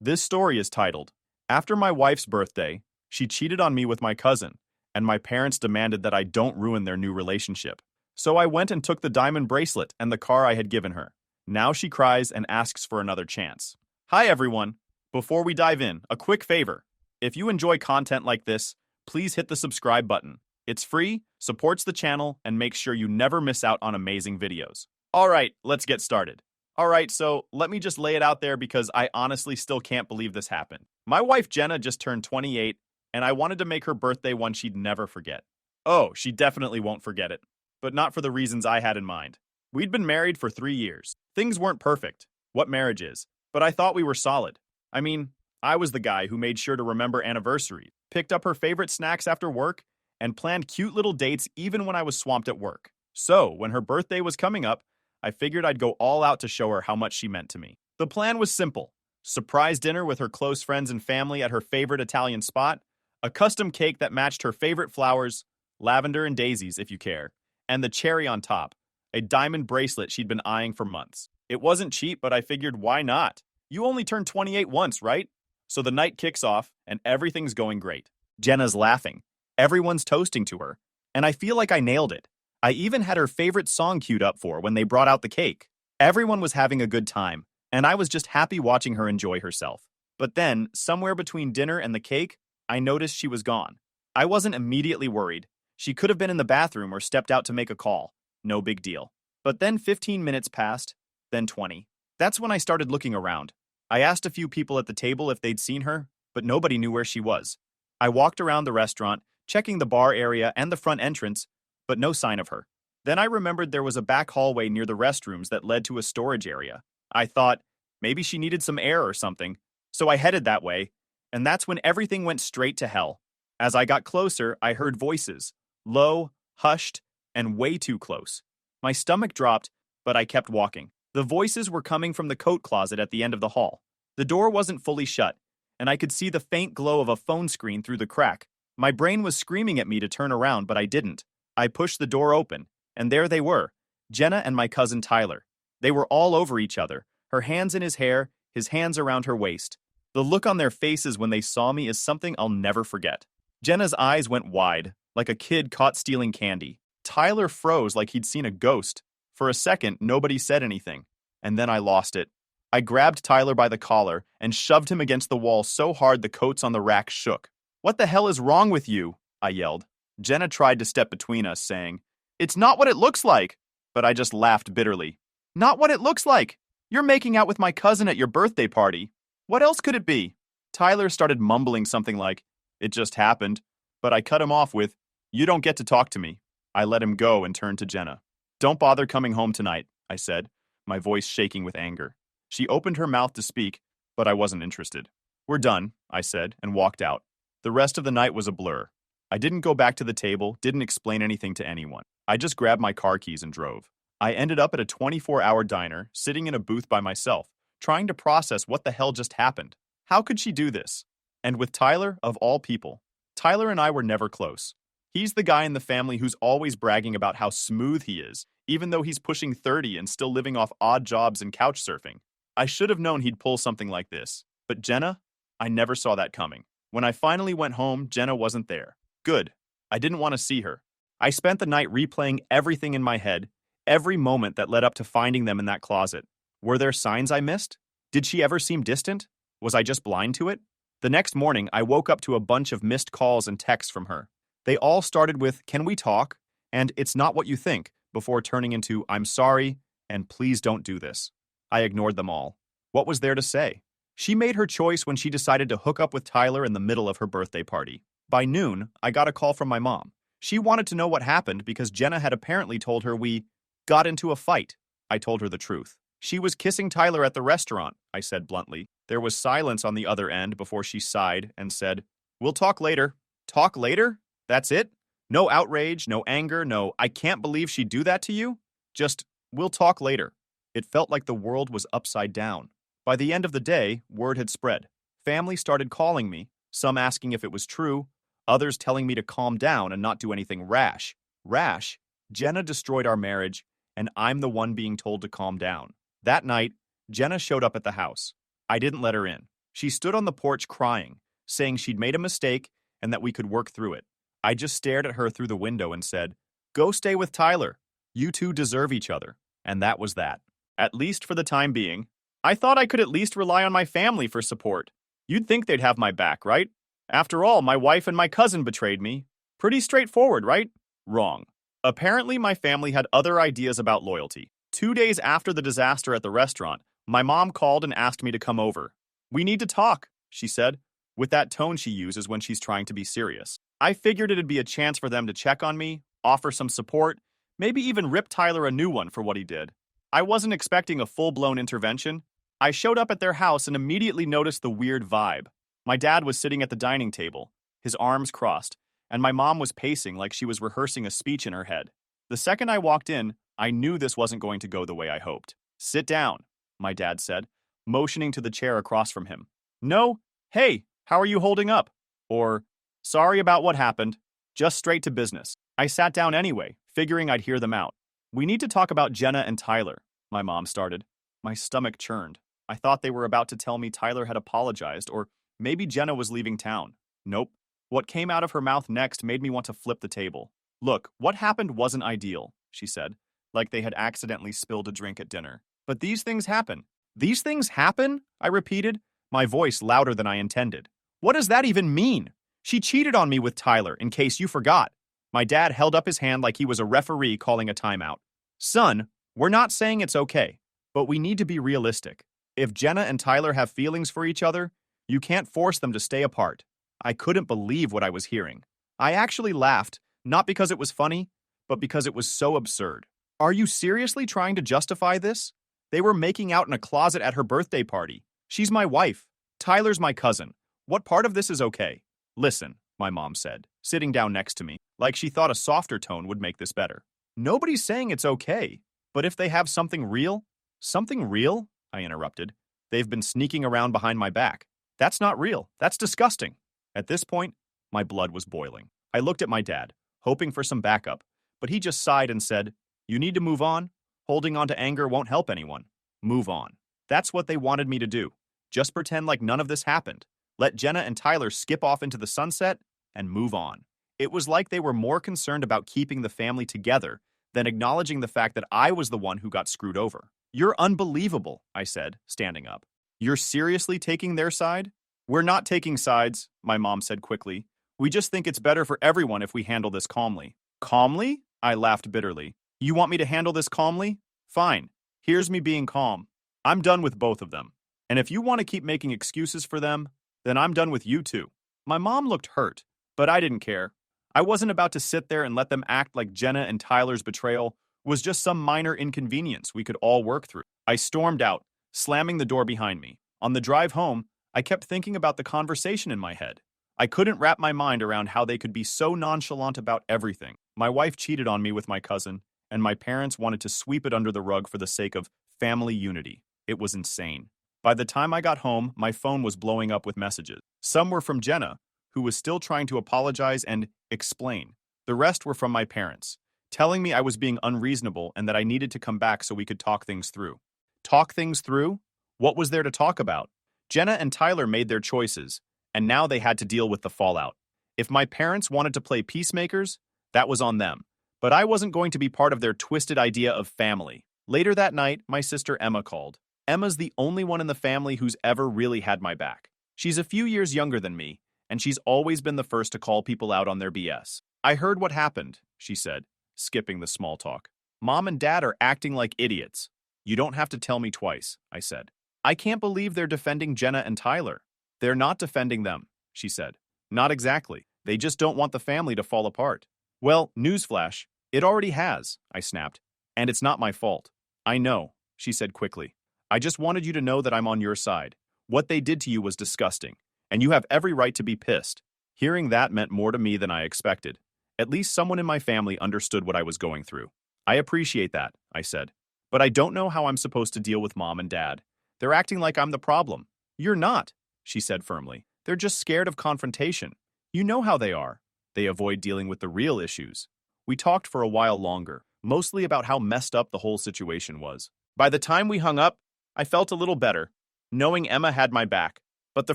This story is titled, After My Wife's Birthday, She Cheated on Me with My Cousin, and My Parents Demanded That I Don't Ruin Their New Relationship. So I went and took the diamond bracelet and the car I had given her. Now she cries and asks for another chance. Hi everyone! Before we dive in, a quick favor. If you enjoy content like this, please hit the subscribe button. It's free, supports the channel, and makes sure you never miss out on amazing videos. Alright, let's get started. Alright, so let me just lay it out there because I honestly still can't believe this happened. My wife Jenna just turned 28, and I wanted to make her birthday one she'd never forget. Oh, she definitely won't forget it. But not for the reasons I had in mind. We'd been married for 3 years. Things weren't perfect. What marriage is. But I thought we were solid. I mean, I was the guy who made sure to remember anniversaries, picked up her favorite snacks after work, and planned cute little dates even when I was swamped at work. So, when her birthday was coming up, I figured I'd go all out to show her how much she meant to me. The plan was simple. Surprise dinner with her close friends and family at her favorite Italian spot, a custom cake that matched her favorite flowers, lavender and daisies if you care, and the cherry on top, a diamond bracelet she'd been eyeing for months. It wasn't cheap, but I figured why not? You only turn 28 once, right? So the night kicks off, and everything's going great. Jenna's laughing. Everyone's toasting to her. And I feel like I nailed it. I even had her favorite song queued up for when they brought out the cake. Everyone was having a good time, and I was just happy watching her enjoy herself. But then, somewhere between dinner and the cake, I noticed she was gone. I wasn't immediately worried. She could have been in the bathroom or stepped out to make a call. No big deal. But then 15 minutes passed, then 20. That's when I started looking around. I asked a few people at the table if they'd seen her, but nobody knew where she was. I walked around the restaurant, checking the bar area and the front entrance, but no sign of her. Then I remembered there was a back hallway near the restrooms that led to a storage area. I thought, maybe she needed some air or something, so I headed that way, and that's when everything went straight to hell. As I got closer, I heard voices, low, hushed, and way too close. My stomach dropped, but I kept walking. The voices were coming from the coat closet at the end of the hall. The door wasn't fully shut, and I could see the faint glow of a phone screen through the crack. My brain was screaming at me to turn around, but I didn't. I pushed the door open, and there they were, Jenna and my cousin Tyler. They were all over each other, her hands in his hair, his hands around her waist. The look on their faces when they saw me is something I'll never forget. Jenna's eyes went wide, like a kid caught stealing candy. Tyler froze like he'd seen a ghost. For a second, nobody said anything, and then I lost it. I grabbed Tyler by the collar and shoved him against the wall so hard the coats on the rack shook. "What the hell is wrong with you?" I yelled. Jenna tried to step between us, saying, "It's not what it looks like." But I just laughed bitterly. "Not what it looks like! You're making out with my cousin at your birthday party. What else could it be?" Tyler started mumbling something like, "It just happened," but I cut him off with, "You don't get to talk to me." I let him go and turned to Jenna. "Don't bother coming home tonight," I said, my voice shaking with anger. She opened her mouth to speak, but I wasn't interested. "We're done," I said, and walked out. The rest of the night was a blur. I didn't go back to the table, didn't explain anything to anyone. I just grabbed my car keys and drove. I ended up at a 24-hour diner, sitting in a booth by myself, trying to process what the hell just happened. How could she do this? And with Tyler, of all people. Tyler and I were never close. He's the guy in the family who's always bragging about how smooth he is, even though he's pushing 30 and still living off odd jobs and couch surfing. I should have known he'd pull something like this. But Jenna? I never saw that coming. When I finally went home, Jenna wasn't there. Good. I didn't want to see her. I spent the night replaying everything in my head, every moment that led up to finding them in that closet. Were there signs I missed? Did she ever seem distant? Was I just blind to it? The next morning, I woke up to a bunch of missed calls and texts from her. They all started with, "Can we talk?" and "It's not what you think," before turning into, "I'm sorry," and "Please don't do this." I ignored them all. What was there to say? She made her choice when she decided to hook up with Tyler in the middle of her birthday party. By noon, I got a call from my mom. She wanted to know what happened because Jenna had apparently told her we got into a fight. I told her the truth. "She was kissing Tyler at the restaurant," I said bluntly. There was silence on the other end before she sighed and said, "We'll talk later." Talk later? That's it? No outrage, no anger, no "I can't believe she'd do that to you"? Just, "We'll talk later." It felt like the world was upside down. By the end of the day, word had spread. Family started calling me, some asking if it was true, others telling me to calm down and not do anything rash. Rash? Jenna destroyed our marriage, and I'm the one being told to calm down. That night, Jenna showed up at the house. I didn't let her in. She stood on the porch crying, saying she'd made a mistake and that we could work through it. I just stared at her through the window and said, "Go stay with Tyler. You two deserve each other." And that was that. At least for the time being. I thought I could at least rely on my family for support. You'd think they'd have my back, right? After all, my wife and my cousin betrayed me. Pretty straightforward, right? Wrong. Apparently, my family had other ideas about loyalty. 2 days after the disaster at the restaurant, my mom called and asked me to come over. "We need to talk," she said, with that tone she uses when she's trying to be serious. I figured it'd be a chance for them to check on me, offer some support, maybe even rip Tyler a new one for what he did. I wasn't expecting a full-blown intervention. I showed up at their house and immediately noticed the weird vibe. My dad was sitting at the dining table, his arms crossed, and my mom was pacing like she was rehearsing a speech in her head. The second I walked in, I knew this wasn't going to go the way I hoped. "Sit down," my dad said, motioning to the chair across from him. No, "Hey, how are you holding up?" Or, "Sorry about what happened. Just straight to business." I sat down anyway, figuring I'd hear them out. "We need to talk about Jenna and Tyler," my mom started. My stomach churned. I thought they were about to tell me Tyler had apologized, or maybe Jenna was leaving town. Nope. What came out of her mouth next made me want to flip the table. "Look, what happened wasn't ideal," she said, like they had accidentally spilled a drink at dinner. "But these things happen." "These things happen?" I repeated, my voice louder than I intended. "What does that even mean? She cheated on me with Tyler, in case you forgot." My dad held up his hand like he was a referee calling a timeout. "Son, we're not saying it's okay, but we need to be realistic. If Jenna and Tyler have feelings for each other, you can't force them to stay apart." I couldn't believe what I was hearing. I actually laughed, not because it was funny, but because it was so absurd. "Are you seriously trying to justify this? They were making out in a closet at her birthday party. She's my wife. Tyler's my cousin. What part of this is okay?" "Listen," my mom said, sitting down next to me, like she thought a softer tone would make this better. "Nobody's saying it's okay, but if they have something real..." "Something real?" I interrupted. "They've been sneaking around behind my back. That's not real. That's disgusting." At this point, my blood was boiling. I looked at my dad, hoping for some backup, but he just sighed and said, "You need to move on. Holding on to anger won't help anyone. Move on." That's what they wanted me to do. Just pretend like none of this happened. Let Jenna and Tyler skip off into the sunset and move on. It was like they were more concerned about keeping the family together than acknowledging the fact that I was the one who got screwed over. "You're unbelievable," I said, standing up. "You're seriously taking their side?" "We're not taking sides," my mom said quickly. "We just think it's better for everyone if we handle this calmly." "Calmly?" I laughed bitterly. "You want me to handle this calmly? Fine. Here's me being calm. I'm done with both of them. And if you want to keep making excuses for them, then I'm done with you too." My mom looked hurt, but I didn't care. I wasn't about to sit there and let them act like Jenna and Tyler's betrayal was just some minor inconvenience we could all work through. I stormed out, slamming the door behind me. On the drive home, I kept thinking about the conversation in my head. I couldn't wrap my mind around how they could be so nonchalant about everything. My wife cheated on me with my cousin, and my parents wanted to sweep it under the rug for the sake of family unity. It was insane. By the time I got home, my phone was blowing up with messages. Some were from Jenna, who was still trying to apologize and explain. The rest were from my parents, telling me I was being unreasonable and that I needed to come back so we could talk things through. Talk things through? What was there to talk about? Jenna and Tyler made their choices, and now they had to deal with the fallout. If my parents wanted to play peacemakers, that was on them. But I wasn't going to be part of their twisted idea of family. Later that night, my sister Emma called. Emma's the only one in the family who's ever really had my back. She's a few years younger than me, and she's always been the first to call people out on their BS. "I heard what happened," she said, skipping the small talk. "Mom and Dad are acting like idiots." "You don't have to tell me twice," I said. "I can't believe they're defending Jenna and Tyler." "They're not defending them," she said. "Not exactly. They just don't want the family to fall apart." "Well, newsflash, it already has," I snapped. "And it's not my fault." "I know," she said quickly. "I just wanted you to know that I'm on your side. What they did to you was disgusting, and you have every right to be pissed." Hearing that meant more to me than I expected. At least someone in my family understood what I was going through. "I appreciate that," I said. "But I don't know how I'm supposed to deal with Mom and Dad. They're acting like I'm the problem." "You're not," she said firmly. "They're just scared of confrontation. You know how they are. They avoid dealing with the real issues." We talked for a while longer, mostly about how messed up the whole situation was. By the time we hung up, I felt a little better, knowing Emma had my back. But the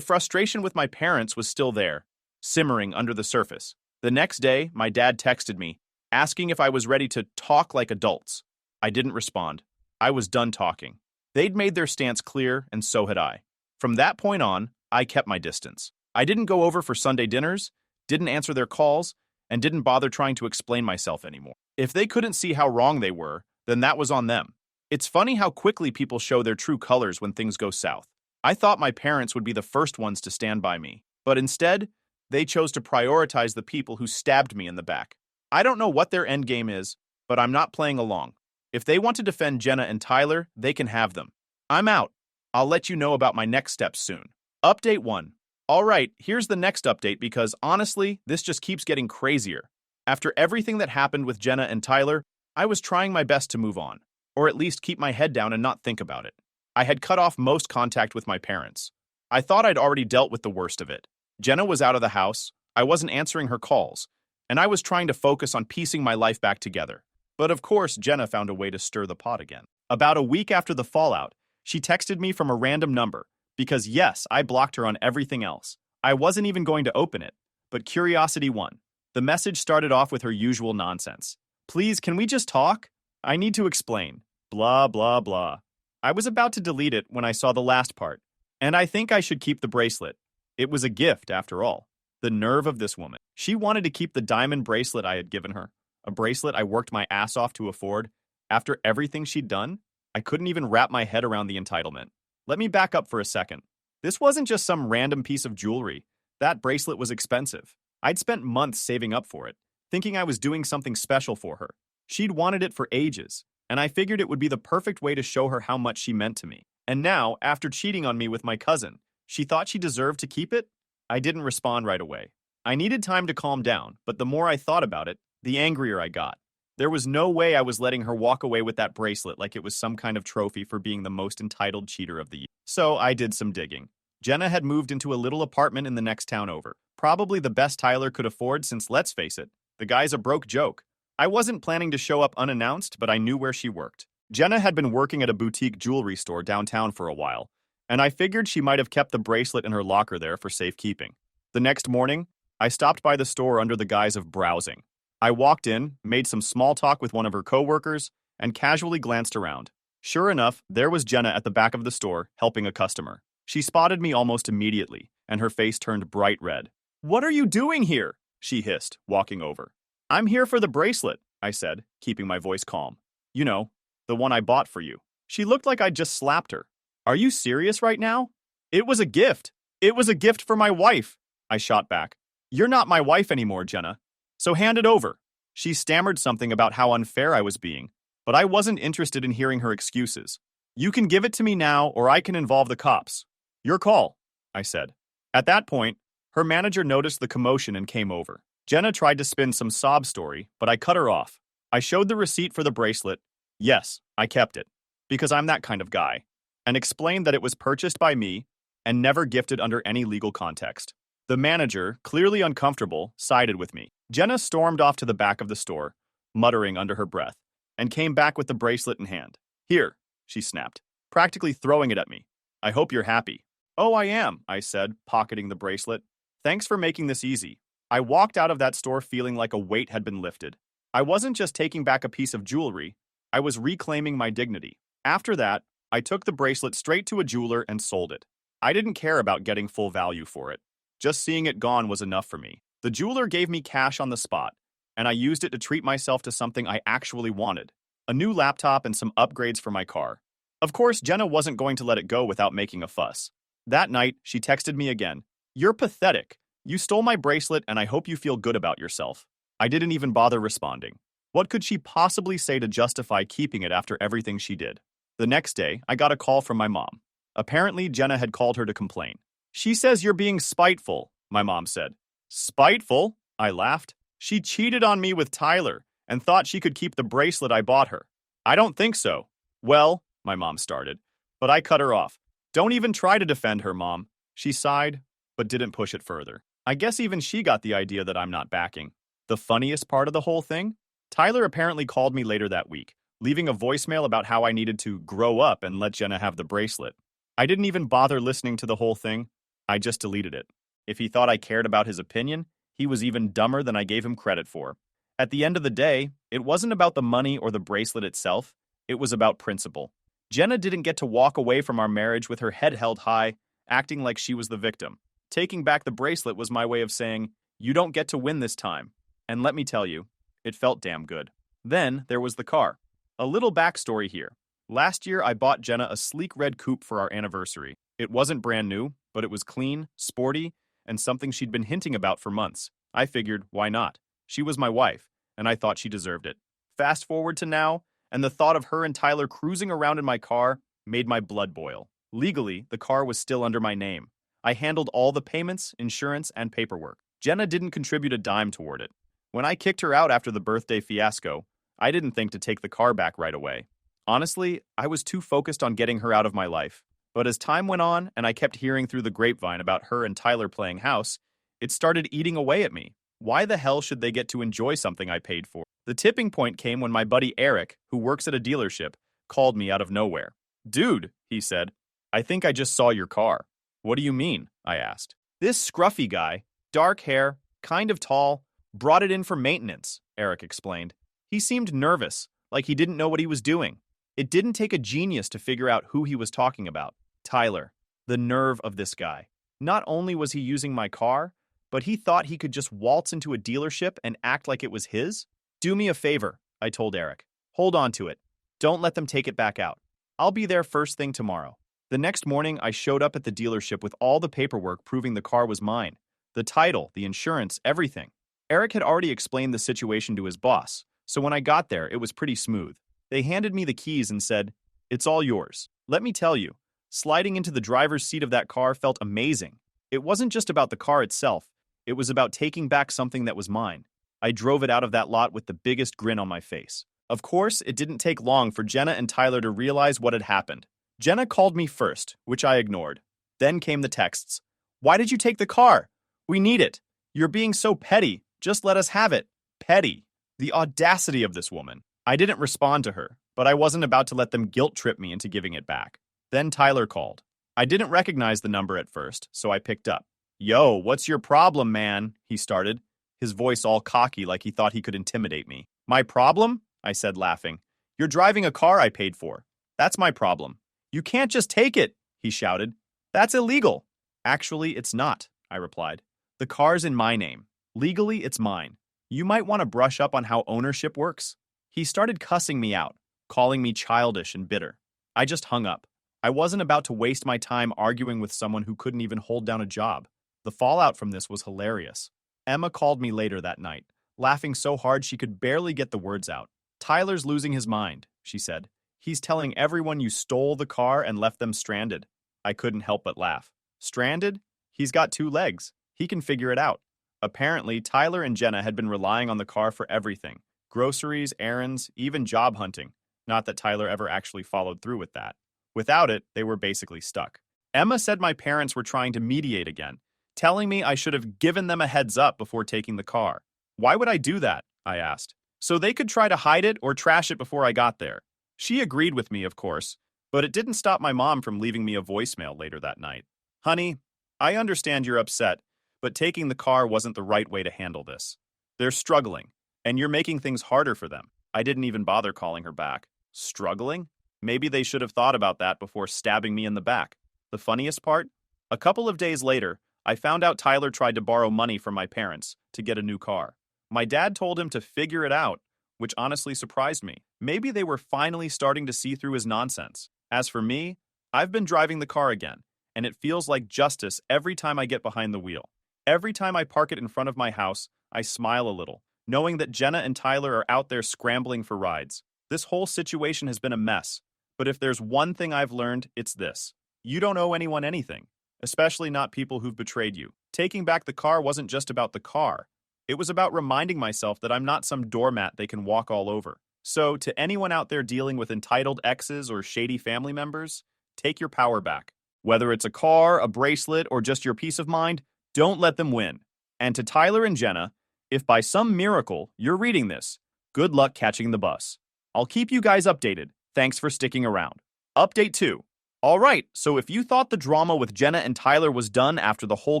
frustration with my parents was still there, simmering under the surface. The next day, my dad texted me, asking if I was ready to talk like adults. I didn't respond. I was done talking. They'd made their stance clear, and so had I. From that point on, I kept my distance. I didn't go over for Sunday dinners, didn't answer their calls, and didn't bother trying to explain myself anymore. If they couldn't see how wrong they were, then that was on them. It's funny how quickly people show their true colors when things go south. I thought my parents would be the first ones to stand by me, but instead, they chose to prioritize the people who stabbed me in the back. I don't know what their endgame is, but I'm not playing along. If they want to defend Jenna and Tyler, they can have them. I'm out. I'll let you know about my next steps soon. Update 1. Alright, here's the next update because honestly, this just keeps getting crazier. After everything that happened with Jenna and Tyler, I was trying my best to move on, or at least keep my head down and not think about it. I had cut off most contact with my parents. I thought I'd already dealt with the worst of it. Jenna was out of the house, I wasn't answering her calls, and I was trying to focus on piecing my life back together. But of course, Jenna found a way to stir the pot again. About a week after the fallout, she texted me from a random number, because yes, I blocked her on everything else. I wasn't even going to open it, but curiosity won. The message started off with her usual nonsense. Please, can we just talk? I need to explain. Blah, blah, blah. I was about to delete it when I saw the last part, and I think I should keep the bracelet. It was a gift, after all. The nerve of this woman. She wanted to keep the diamond bracelet I had given her, a bracelet I worked my ass off to afford. After everything she'd done, I couldn't even wrap my head around the entitlement. Let me back up for a second. This wasn't just some random piece of jewelry. That bracelet was expensive. I'd spent months saving up for it, thinking I was doing something special for her. She'd wanted it for ages, and I figured it would be the perfect way to show her how much she meant to me. And now, after cheating on me with my cousin, she thought she deserved to keep it? I didn't respond right away. I needed time to calm down, but the more I thought about it, the angrier I got. There was no way I was letting her walk away with that bracelet like it was some kind of trophy for being the most entitled cheater of the year. So I did some digging. Jenna had moved into a little apartment in the next town over. Probably the best Tyler could afford since, let's face it, the guy's a broke joke. I wasn't planning to show up unannounced, but I knew where she worked. Jenna had been working at a boutique jewelry store downtown for a while, and I figured she might have kept the bracelet in her locker there for safekeeping. The next morning, I stopped by the store under the guise of browsing. I walked in, made some small talk with one of her coworkers, and casually glanced around. Sure enough, there was Jenna at the back of the store, helping a customer. She spotted me almost immediately, and her face turned bright red. "What are you doing here?" she hissed, walking over. "I'm here for the bracelet," I said, keeping my voice calm. "You know, the one I bought for you." She looked like I'd just slapped her. "Are you serious right now?" "It was a gift. It was a gift for my wife," I shot back. "You're not my wife anymore, Jenna. So hand it over." She stammered something about how unfair I was being, but I wasn't interested in hearing her excuses. "You can give it to me now, or I can involve the cops." "Your call," I said. At that point, her manager noticed the commotion and came over. Jenna tried to spin some sob story, but I cut her off. I showed the receipt for the bracelet. Yes, I kept it, because I'm that kind of guy, and explained that it was purchased by me and never gifted under any legal context. The manager, clearly uncomfortable, sided with me. Jenna stormed off to the back of the store, muttering under her breath, and came back with the bracelet in hand. "Here," she snapped, practically throwing it at me. "I hope you're happy." "Oh, I am," I said, pocketing the bracelet. "Thanks for making this easy." I walked out of that store feeling like a weight had been lifted. I wasn't just taking back a piece of jewelry, I was reclaiming my dignity. After that, I took the bracelet straight to a jeweler and sold it. I didn't care about getting full value for it. Just seeing it gone was enough for me. The jeweler gave me cash on the spot, and I used it to treat myself to something I actually wanted: a new laptop and some upgrades for my car. Of course, Jenna wasn't going to let it go without making a fuss. That night, she texted me again. "You're pathetic. You stole my bracelet, and I hope you feel good about yourself." I didn't even bother responding. What could she possibly say to justify keeping it after everything she did? The next day, I got a call from my mom. Apparently, Jenna had called her to complain. "She says you're being spiteful," my mom said. "Spiteful?" I laughed. "She cheated on me with Tyler and thought she could keep the bracelet I bought her." "I don't think so." "Well," my mom started, but I cut her off. "Don't even try to defend her, Mom." She sighed, but didn't push it further. I guess even she got the idea that I'm not backing. The funniest part of the whole thing? Tyler apparently called me later that week, leaving a voicemail about how I needed to grow up and let Jenna have the bracelet. I didn't even bother listening to the whole thing. I just deleted it. If he thought I cared about his opinion, he was even dumber than I gave him credit for. At the end of the day, it wasn't about the money or the bracelet itself, it was about principle. Jenna didn't get to walk away from our marriage with her head held high, acting like she was the victim. Taking back the bracelet was my way of saying, "You don't get to win this time." And let me tell you, it felt damn good. Then there was the car. A little backstory here. Last year, I bought Jenna a sleek red coupe for our anniversary. It wasn't brand new, but it was clean, sporty, and something she'd been hinting about for months. I figured, why not? She was my wife, and I thought she deserved it. Fast forward to now, and the thought of her and Tyler cruising around in my car made my blood boil. Legally, the car was still under my name. I handled all the payments, insurance, and paperwork. Jenna didn't contribute a dime toward it. When I kicked her out after the birthday fiasco, I didn't think to take the car back right away. Honestly, I was too focused on getting her out of my life. But as time went on and I kept hearing through the grapevine about her and Tyler playing house, it started eating away at me. Why the hell should they get to enjoy something I paid for? The tipping point came when my buddy Eric, who works at a dealership, called me out of nowhere. "Dude," he said, "I think I just saw your car." "What do you mean?" I asked. "This scruffy guy, dark hair, kind of tall, brought it in for maintenance," Eric explained. "He seemed nervous, like he didn't know what he was doing." It didn't take a genius to figure out who he was talking about. Tyler. The nerve of this guy. Not only was he using my car, but he thought he could just waltz into a dealership and act like it was his? "Do me a favor," I told Eric. "Hold on to it. Don't let them take it back out. I'll be there first thing tomorrow." The next morning, I showed up at the dealership with all the paperwork proving the car was mine. The title, the insurance, everything. Eric had already explained the situation to his boss, so when I got there, it was pretty smooth. They handed me the keys and said, "It's all yours." Let me tell you, sliding into the driver's seat of that car felt amazing. It wasn't just about the car itself, it was about taking back something that was mine. I drove it out of that lot with the biggest grin on my face. Of course, it didn't take long for Jenna and Tyler to realize what had happened. Jenna called me first, which I ignored. Then came the texts. "Why did you take the car? We need it. You're being so petty. Just let us have it." Petty. The audacity of this woman. I didn't respond to her, but I wasn't about to let them guilt trip me into giving it back. Then Tyler called. I didn't recognize the number at first, so I picked up. "Yo, what's your problem, man?" he started, his voice all cocky like he thought he could intimidate me. "My problem?" I said, laughing. "You're driving a car I paid for. That's my problem." "You can't just take it," he shouted. "That's illegal." "Actually, it's not," I replied. "The car's in my name. Legally, it's mine. You might want to brush up on how ownership works." He started cussing me out, calling me childish and bitter. I just hung up. I wasn't about to waste my time arguing with someone who couldn't even hold down a job. The fallout from this was hilarious. Emma called me later that night, laughing so hard she could barely get the words out. "Tyler's losing his mind," she said. "He's telling everyone you stole the car and left them stranded." I couldn't help but laugh. Stranded? He's got 2 legs. He can figure it out. Apparently, Tyler and Jenna had been relying on the car for everything. Groceries, errands, even job hunting. Not that Tyler ever actually followed through with that. Without it, they were basically stuck. Emma said my parents were trying to mediate again, telling me I should have given them a heads up before taking the car. "Why would I do that?" I asked. "So they could try to hide it or trash it before I got there." She agreed with me, of course, but it didn't stop my mom from leaving me a voicemail later that night. "Honey, I understand you're upset, but taking the car wasn't the right way to handle this. They're struggling, and you're making things harder for them." I didn't even bother calling her back. Struggling? Maybe they should have thought about that before stabbing me in the back. The funniest part? A couple of days later, I found out Tyler tried to borrow money from my parents to get a new car. My dad told him to figure it out, which honestly surprised me. Maybe they were finally starting to see through his nonsense. As for me, I've been driving the car again, and it feels like justice every time I get behind the wheel. Every time I park it in front of my house, I smile a little, knowing that Jenna and Tyler are out there scrambling for rides. This whole situation has been a mess, but if there's one thing I've learned, it's this. You don't owe anyone anything, especially not people who've betrayed you. Taking back the car wasn't just about the car. It was about reminding myself that I'm not some doormat they can walk all over. So, to anyone out there dealing with entitled exes or shady family members, take your power back. Whether it's a car, a bracelet, or just your peace of mind, don't let them win. And to Tyler and Jenna, if by some miracle you're reading this, good luck catching the bus. I'll keep you guys updated. Thanks for sticking around. Update 2. All right, so if you thought the drama with Jenna and Tyler was done after the whole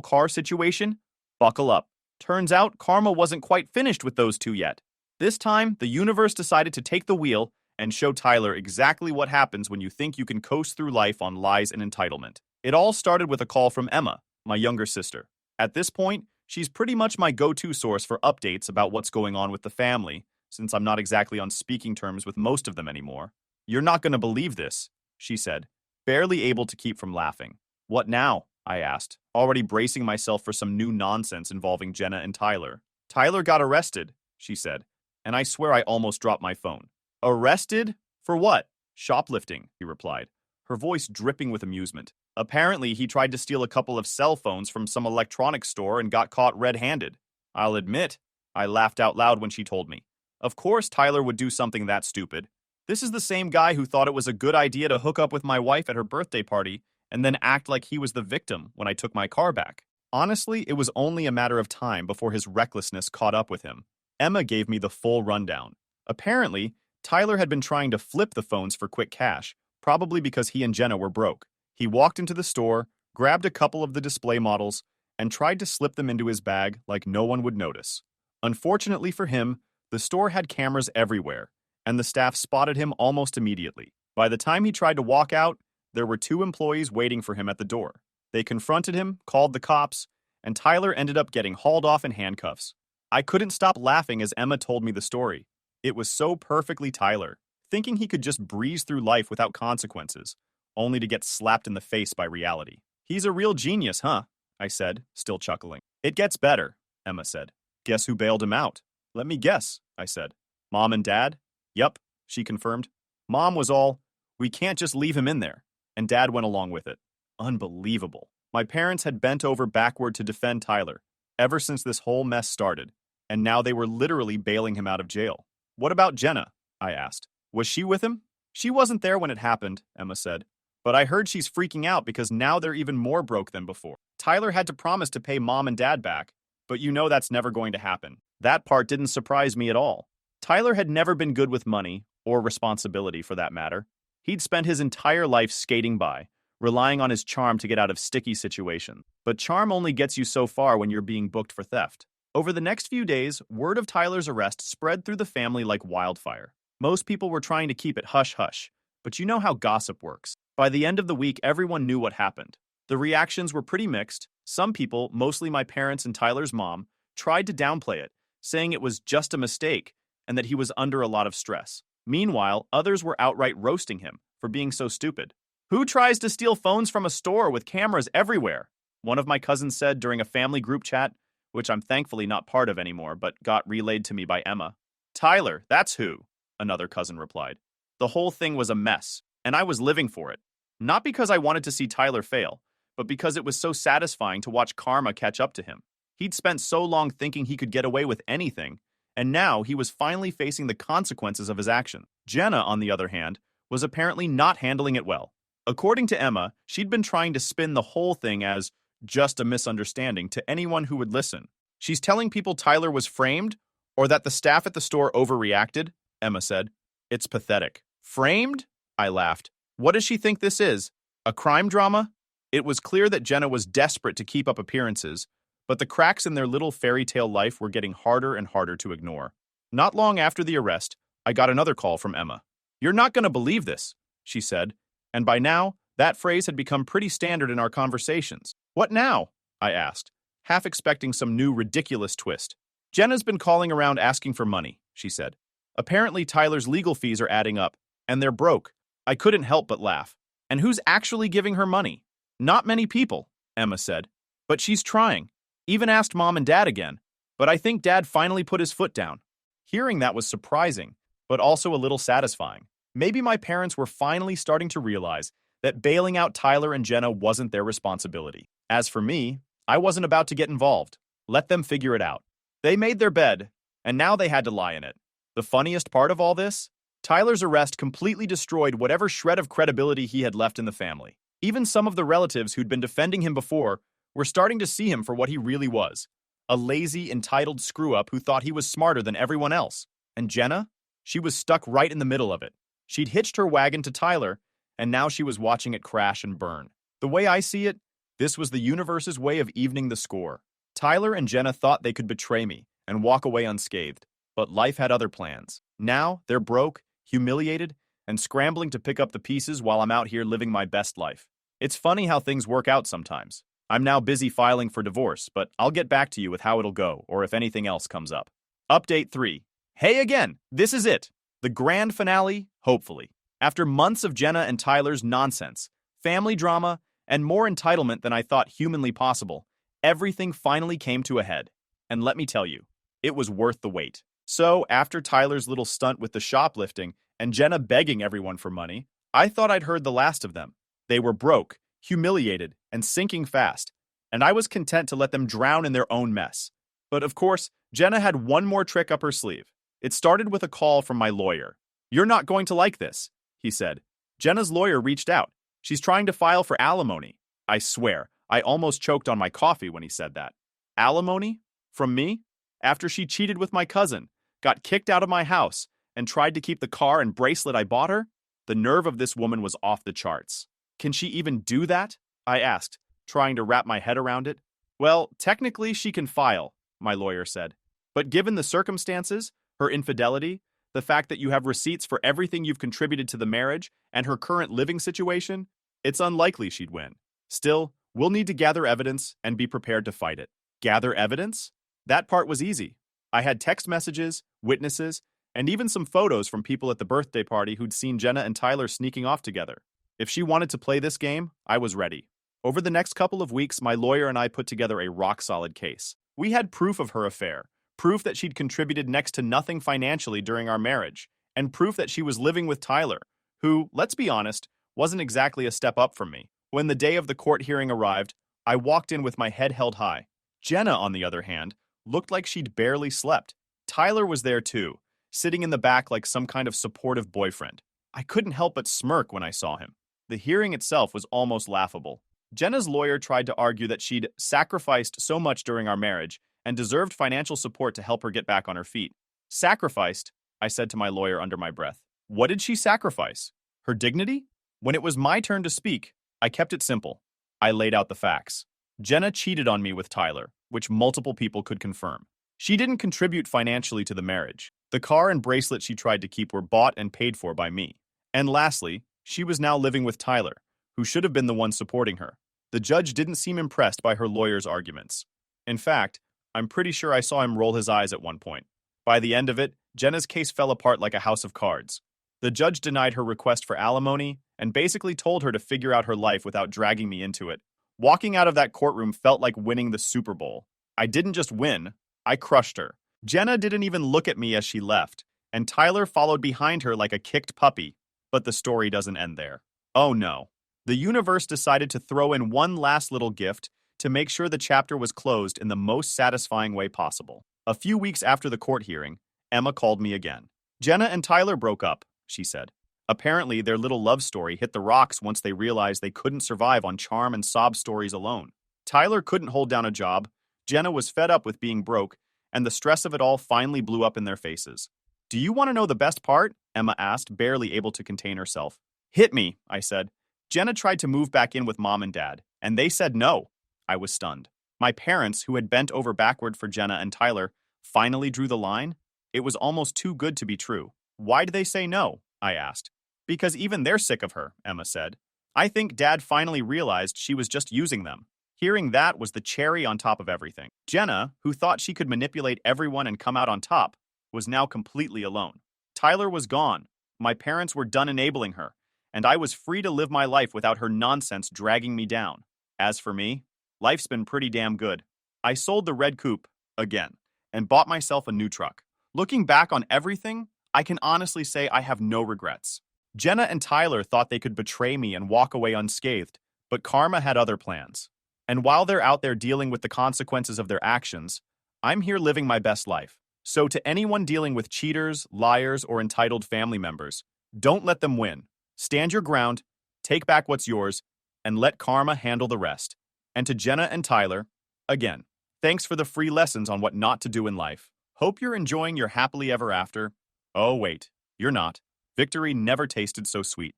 car situation, buckle up. Turns out karma wasn't quite finished with those two yet. This time, the universe decided to take the wheel and show Tyler exactly what happens when you think you can coast through life on lies and entitlement. It all started with a call from Emma, my younger sister. At this point, she's pretty much my go-to source for updates about what's going on with the family, since I'm not exactly on speaking terms with most of them anymore. "You're not going to believe this," she said, barely able to keep from laughing. "What now?" I asked, already bracing myself for some new nonsense involving Jenna and Tyler. "Tyler got arrested," she said, and I swear I almost dropped my phone. "Arrested? For what?" "Shoplifting," he replied, her voice dripping with amusement. "Apparently, he tried to steal a couple of cell phones from some electronics store and got caught red-handed. I'll admit, I laughed out loud when she told me. Of course Tyler would do something that stupid. This is the same guy who thought it was a good idea to hook up with my wife at her birthday party and then act like he was the victim when I took my car back. Honestly, it was only a matter of time before his recklessness caught up with him." Emma gave me the full rundown. Apparently, Tyler had been trying to flip the phones for quick cash, probably because he and Jenna were broke. He walked into the store, grabbed a couple of the display models, and tried to slip them into his bag like no one would notice. Unfortunately for him, the store had cameras everywhere, and the staff spotted him almost immediately. By the time he tried to walk out, there were two employees waiting for him at the door. They confronted him, called the cops, and Tyler ended up getting hauled off in handcuffs. I couldn't stop laughing as Emma told me the story. It was so perfectly Tyler, thinking he could just breeze through life without consequences, only to get slapped in the face by reality. "He's a real genius, huh?" I said, still chuckling. "It gets better," Emma said. "Guess who bailed him out?" "Let me guess," I said. "Mom and Dad?" "Yup," she confirmed. Mom was all, "We can't just leave him in there," and Dad went along with it. Unbelievable. My parents had bent over backward to defend Tyler, ever since this whole mess started, and now they were literally bailing him out of jail. "What about Jenna?" I asked. "Was she with him?" "She wasn't there when it happened," Emma said. "But I heard she's freaking out because now they're even more broke than before. Tyler had to promise to pay Mom and Dad back, but you know that's never going to happen." That part didn't surprise me at all. Tyler had never been good with money, or responsibility for that matter. He'd spent his entire life skating by, relying on his charm to get out of sticky situations. But charm only gets you so far when you're being booked for theft. Over the next few days, word of Tyler's arrest spread through the family like wildfire. Most people were trying to keep it hush-hush, but you know how gossip works. By the end of the week, everyone knew what happened. The reactions were pretty mixed. Some people, mostly my parents and Tyler's mom, tried to downplay it, saying it was just a mistake and that he was under a lot of stress. Meanwhile, others were outright roasting him for being so stupid. "Who tries to steal phones from a store with cameras everywhere?" one of my cousins said during a family group chat, which I'm thankfully not part of anymore, but got relayed to me by Emma. "Tyler, that's who," another cousin replied. The whole thing was a mess, and I was living for it. Not because I wanted to see Tyler fail, but because it was so satisfying to watch karma catch up to him. He'd spent so long thinking he could get away with anything, and now he was finally facing the consequences of his action. Jenna, on the other hand, was apparently not handling it well. According to Emma, she'd been trying to spin the whole thing as just a misunderstanding to anyone who would listen. "She's telling people Tyler was framed, or that the staff at the store overreacted," Emma said. "It's pathetic." "Framed?" I laughed. "What does she think this is? A crime drama?" It was clear that Jenna was desperate to keep up appearances, but the cracks in their little fairy tale life were getting harder and harder to ignore. Not long after the arrest, I got another call from Emma. "You're not going to believe this," she said, and by now, that phrase had become pretty standard in our conversations. "What now?" I asked, half expecting some new ridiculous twist. "Jenna's been calling around asking for money," she said. "Apparently Tyler's legal fees are adding up, and they're broke." I couldn't help but laugh. "And who's actually giving her money?" "Not many people," Emma said. "But she's trying. Even asked Mom and Dad again. But I think Dad finally put his foot down." Hearing that was surprising, but also a little satisfying. Maybe my parents were finally starting to realize that bailing out Tyler and Jenna wasn't their responsibility. As for me, I wasn't about to get involved. Let them figure it out. They made their bed, and now they had to lie in it. The funniest part of all this? Tyler's arrest completely destroyed whatever shred of credibility he had left in the family. Even some of the relatives who'd been defending him before were starting to see him for what he really was. A lazy, entitled screw-up who thought he was smarter than everyone else. And Jenna? She was stuck right in the middle of it. She'd hitched her wagon to Tyler, and now she was watching it crash and burn. The way I see it, this was the universe's way of evening the score. Tyler and Jenna thought they could betray me and walk away unscathed, but life had other plans. Now, they're broke, humiliated, and scrambling to pick up the pieces while I'm out here living my best life. It's funny how things work out sometimes. I'm now busy filing for divorce, but I'll get back to you with how it'll go or if anything else comes up. Update 3. Hey again, this is it. The grand finale, hopefully. After months of Jenna and Tyler's nonsense, family drama, and more entitlement than I thought humanly possible, everything finally came to a head. And let me tell you, it was worth the wait. So, after Tyler's little stunt with the shoplifting and Jenna begging everyone for money, I thought I'd heard the last of them. They were broke, humiliated, and sinking fast, and I was content to let them drown in their own mess. But of course, Jenna had one more trick up her sleeve. It started with a call from my lawyer. "You're not going to like this," he said. Jenna's lawyer reached out. "She's trying to file for alimony." I swear, I almost choked on my coffee when he said that. Alimony? From me? After she cheated with my cousin, got kicked out of my house, and tried to keep the car and bracelet I bought her? The nerve of this woman was off the charts. Can she even do that? I asked, trying to wrap my head around it. "Well, technically she can file," my lawyer said. "But given the circumstances, her infidelity, the fact that you have receipts for everything you've contributed to the marriage, and her current living situation, it's unlikely she'd win. Still, we'll need to gather evidence and be prepared to fight it." Gather evidence? That part was easy. I had text messages, witnesses, and even some photos from people at the birthday party who'd seen Jenna and Tyler sneaking off together. If she wanted to play this game, I was ready. Over the next couple of weeks, my lawyer and I put together a rock-solid case. We had proof of her affair, proof that she'd contributed next to nothing financially during our marriage, and proof that she was living with Tyler, who, let's be honest, wasn't exactly a step up from me. When the day of the court hearing arrived, I walked in with my head held high. Jenna, on the other hand, looked like she'd barely slept. Tyler was there too, sitting in the back like some kind of supportive boyfriend. I couldn't help but smirk when I saw him. The hearing itself was almost laughable. Jenna's lawyer tried to argue that she'd sacrificed so much during our marriage and deserved financial support to help her get back on her feet. Sacrificed? I said to my lawyer under my breath. What did she sacrifice? Her dignity? When it was my turn to speak, I kept it simple. I laid out the facts. Jenna cheated on me with Tyler, which multiple people could confirm. She didn't contribute financially to the marriage. The car and bracelet she tried to keep were bought and paid for by me. And lastly, she was now living with Tyler, who should have been the one supporting her. The judge didn't seem impressed by her lawyer's arguments. In fact, I'm pretty sure I saw him roll his eyes at one point. By the end of it, Jenna's case fell apart like a house of cards. The judge denied her request for alimony and basically told her to figure out her life without dragging me into it. Walking out of that courtroom felt like winning the Super Bowl. I didn't just win, I crushed her. Jenna didn't even look at me as she left, and Tyler followed behind her like a kicked puppy. But the story doesn't end there. Oh no. The universe decided to throw in one last little gift to make sure the chapter was closed in the most satisfying way possible. A few weeks after the court hearing, Emma called me again. "Jenna and Tyler broke up," she said. "Apparently, their little love story hit the rocks once they realized they couldn't survive on charm and sob stories alone. Tyler couldn't hold down a job, Jenna was fed up with being broke, and the stress of it all finally blew up in their faces." "Do you want to know the best part?" Emma asked, barely able to contain herself. "Hit me," I said. "Jenna tried to move back in with Mom and Dad, and they said no." I was stunned. My parents, who had bent over backward for Jenna and Tyler, finally drew the line? It was almost too good to be true. "Why did they say no?" I asked. "Because even they're sick of her," Emma said. "I think Dad finally realized she was just using them." Hearing that was the cherry on top of everything. Jenna, who thought she could manipulate everyone and come out on top, was now completely alone. Tyler was gone. My parents were done enabling her, and I was free to live my life without her nonsense dragging me down. As for me, life's been pretty damn good. I sold the red coupe, again, and bought myself a new truck. Looking back on everything, I can honestly say I have no regrets. Jenna and Tyler thought they could betray me and walk away unscathed, but karma had other plans. And while they're out there dealing with the consequences of their actions, I'm here living my best life. So to anyone dealing with cheaters, liars, or entitled family members, don't let them win. Stand your ground, take back what's yours, and let karma handle the rest. And to Jenna and Tyler, again, thanks for the free lessons on what not to do in life. Hope you're enjoying your happily ever after. Oh wait, you're not. Victory never tasted so sweet.